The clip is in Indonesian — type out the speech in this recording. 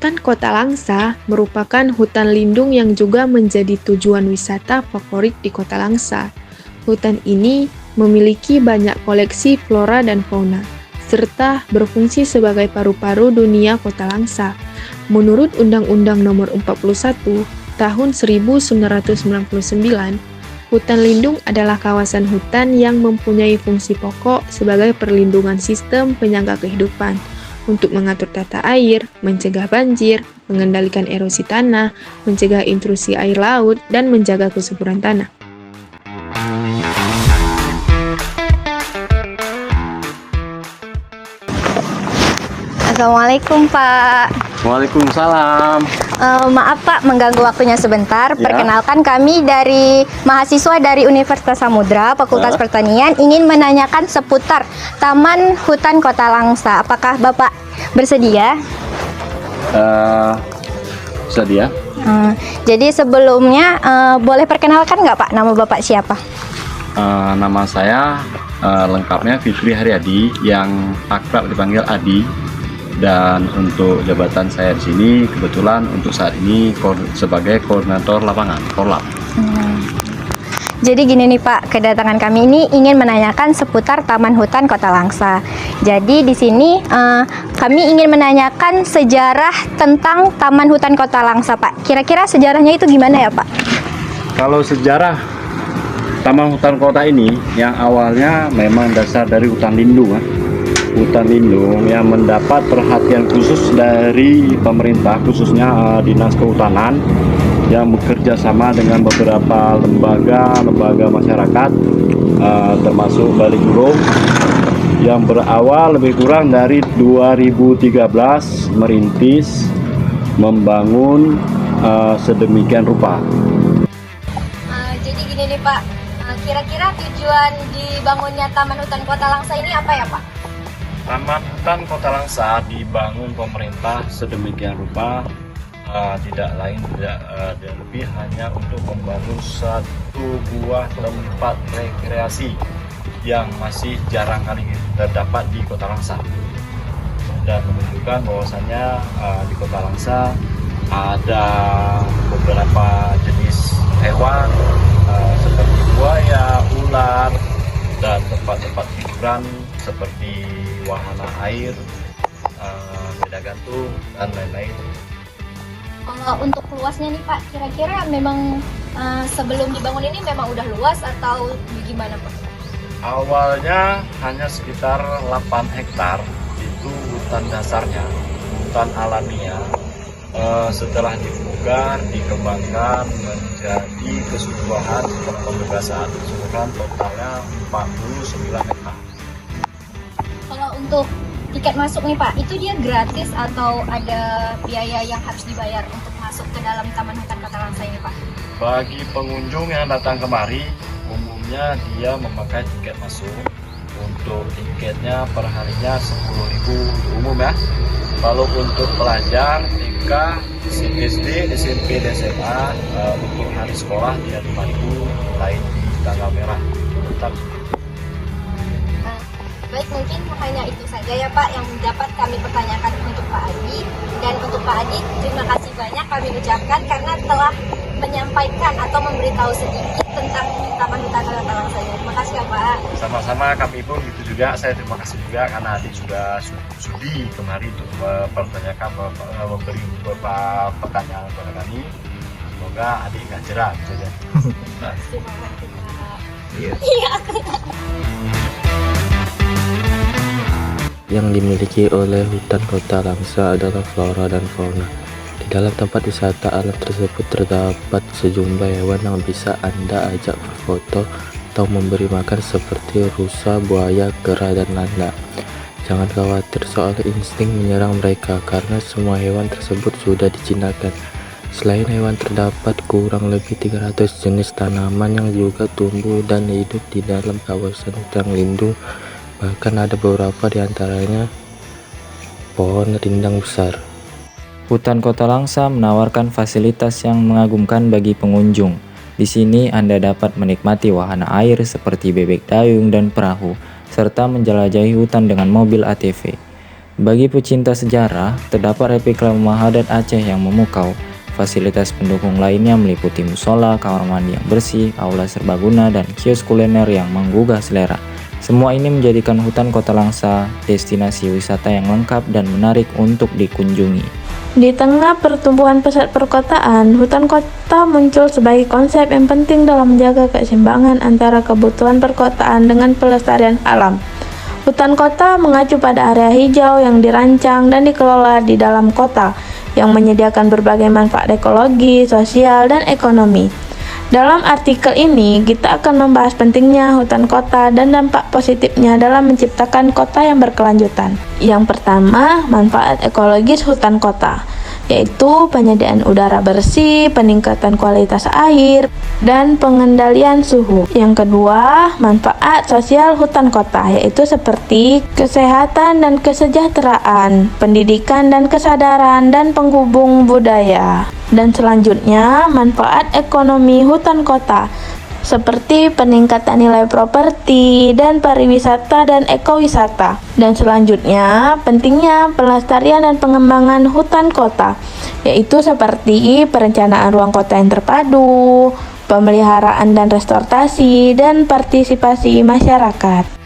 Hutan Kota Langsa merupakan hutan lindung yang juga menjadi tujuan wisata favorit di Kota Langsa. Hutan ini memiliki banyak koleksi flora dan fauna, serta berfungsi sebagai paru-paru dunia Kota Langsa. Menurut Undang-Undang Nomor 41 Tahun 1999, hutan lindung adalah kawasan hutan yang mempunyai fungsi pokok sebagai perlindungan sistem penyangga kehidupan untuk mengatur tata air, mencegah banjir, mengendalikan erosi tanah, mencegah intrusi air laut, dan menjaga kesuburan tanah. Assalamualaikum Pak. Waalaikumsalam. Maaf Pak, mengganggu waktunya sebentar. Ya. Perkenalkan, kami dari mahasiswa dari Universitas Samudra, Fakultas Pertanian, ingin menanyakan seputar Taman Hutan Kota Langsa. Apakah Bapak bersedia? Sedia. Jadi sebelumnya boleh perkenalkan nggak Pak, nama Bapak siapa? Nama saya lengkapnya Fikri Haryadi, yang akrab dipanggil Adi. Dan untuk jabatan saya di sini kebetulan untuk saat ini sebagai koordinator lapangan Korlap. Jadi gini nih Pak, kedatangan kami ini ingin menanyakan seputar Taman Hutan Kota Langsa. Jadi di sini kami ingin menanyakan sejarah tentang Taman Hutan Kota Langsa Pak. Kira-kira sejarahnya itu gimana ya Pak? Kalau sejarah Taman Hutan Kota ini yang awalnya memang dasar dari hutan lindung, hutan lindung yang mendapat perhatian khusus dari pemerintah, khususnya Dinas Kehutanan, yang bekerja sama dengan beberapa lembaga masyarakat, termasuk Balikurung, yang berawal lebih kurang dari 2013 merintis membangun sedemikian rupa. Jadi gini nih Pak, kira-kira tujuan dibangunnya Taman Hutan Kota Langsa ini apa ya Pak? Taman Hutan Kota Langsa dibangun pemerintah sedemikian rupa tidak lain tidak lebih hanya untuk membangun satu buah tempat rekreasi yang masih jarang kali terdapat di Kota Langsa, dan menunjukkan bahwasannya di Kota Langsa ada beberapa jenis hewan seperti buaya, ular, dan tempat-tempat hiburan seperti wahana air, sepeda gantung, dan lain-lain. Kalau untuk luasnya nih Pak, kira-kira memang sebelum dibangun ini memang udah luas atau gimana Pak? Awalnya hanya sekitar 8 hektar, itu hutan dasarnya, hutan alamiah. Setelah dipugar, dikembangkan menjadi keseluruhan pembebasan, keseluruhan totalnya 49 hektar. Kalau untuk tiket masuk nih Pak, itu dia gratis atau ada biaya yang harus dibayar untuk masuk ke dalam Taman Hutan Kota Langsa ini Pak? Bagi pengunjung yang datang kemari, umumnya dia memakai tiket masuk. Untuk tiketnya per harinya 10.000 umum ya. Kalau untuk pelajar TK, SD, SMP, dan SMA, untuk hari sekolah dia 5.000, lain di tanggal merah tetap. Baik, mungkin hanya itu saja ya Pak yang dapat kami pertanyakan untuk Pak Adi. Dan untuk Pak Adi, terima kasih banyak kami ucapkan karena telah menyampaikan atau memberitahu sedikit tentang Taman Hutan Kota Langsa ini. Terima kasih ya Pak. Sama-sama, kami pun gitu juga. Saya terima kasih juga karena Adi juga sudi kemari untuk mempertanyakan, memberi beberapa pertanyaan kepada kami. Semoga Adi nggak jerah gitu ya. Terima kasih Pak. Iya. Yang dimiliki oleh hutan Kota Langsa adalah flora dan fauna. Di dalam tempat wisata alam tersebut terdapat sejumlah hewan yang bisa Anda ajak berfoto atau memberi makan seperti rusa, buaya, kera, dan landak. Jangan khawatir soal insting menyerang mereka karena semua hewan tersebut sudah dijinakkan. Selain hewan, terdapat kurang lebih 300 jenis tanaman yang juga tumbuh dan hidup di dalam kawasan hutan lindung. Bahkan ada beberapa di antaranya pohon rindang besar. Hutan Kota Langsa menawarkan fasilitas yang mengagumkan bagi pengunjung. Di sini Anda dapat menikmati wahana air seperti bebek dayung dan perahu, serta menjelajahi hutan dengan mobil ATV. Bagi pecinta sejarah, terdapat replika rumah adat Aceh yang memukau. Fasilitas pendukung lainnya meliputi musola, kamar mandi yang bersih, aula serbaguna, dan kios kuliner yang menggugah selera. Semua ini menjadikan hutan Kota Langsa destinasi wisata yang lengkap dan menarik untuk dikunjungi. Di tengah pertumbuhan pesat perkotaan, hutan kota muncul sebagai konsep yang penting dalam menjaga keseimbangan antara kebutuhan perkotaan dengan pelestarian alam. Hutan kota mengacu pada area hijau yang dirancang dan dikelola di dalam kota, yang menyediakan berbagai manfaat ekologi, sosial, dan ekonomi. Dalam artikel ini, kita akan membahas pentingnya hutan kota dan dampak positifnya dalam menciptakan kota yang berkelanjutan. Yang pertama, manfaat ekologis hutan kota, yaitu penyediaan udara bersih, peningkatan kualitas air, dan pengendalian suhu. Yang kedua, manfaat sosial hutan kota, yaitu seperti kesehatan dan kesejahteraan, pendidikan dan kesadaran, dan penghubung budaya. Dan selanjutnya, manfaat ekonomi hutan kota, seperti peningkatan nilai properti dan pariwisata dan ekowisata. Dan selanjutnya, pentingnya pelestarian dan pengembangan hutan kota, yaitu seperti perencanaan ruang kota yang terpadu, pemeliharaan dan restorasi, dan partisipasi masyarakat.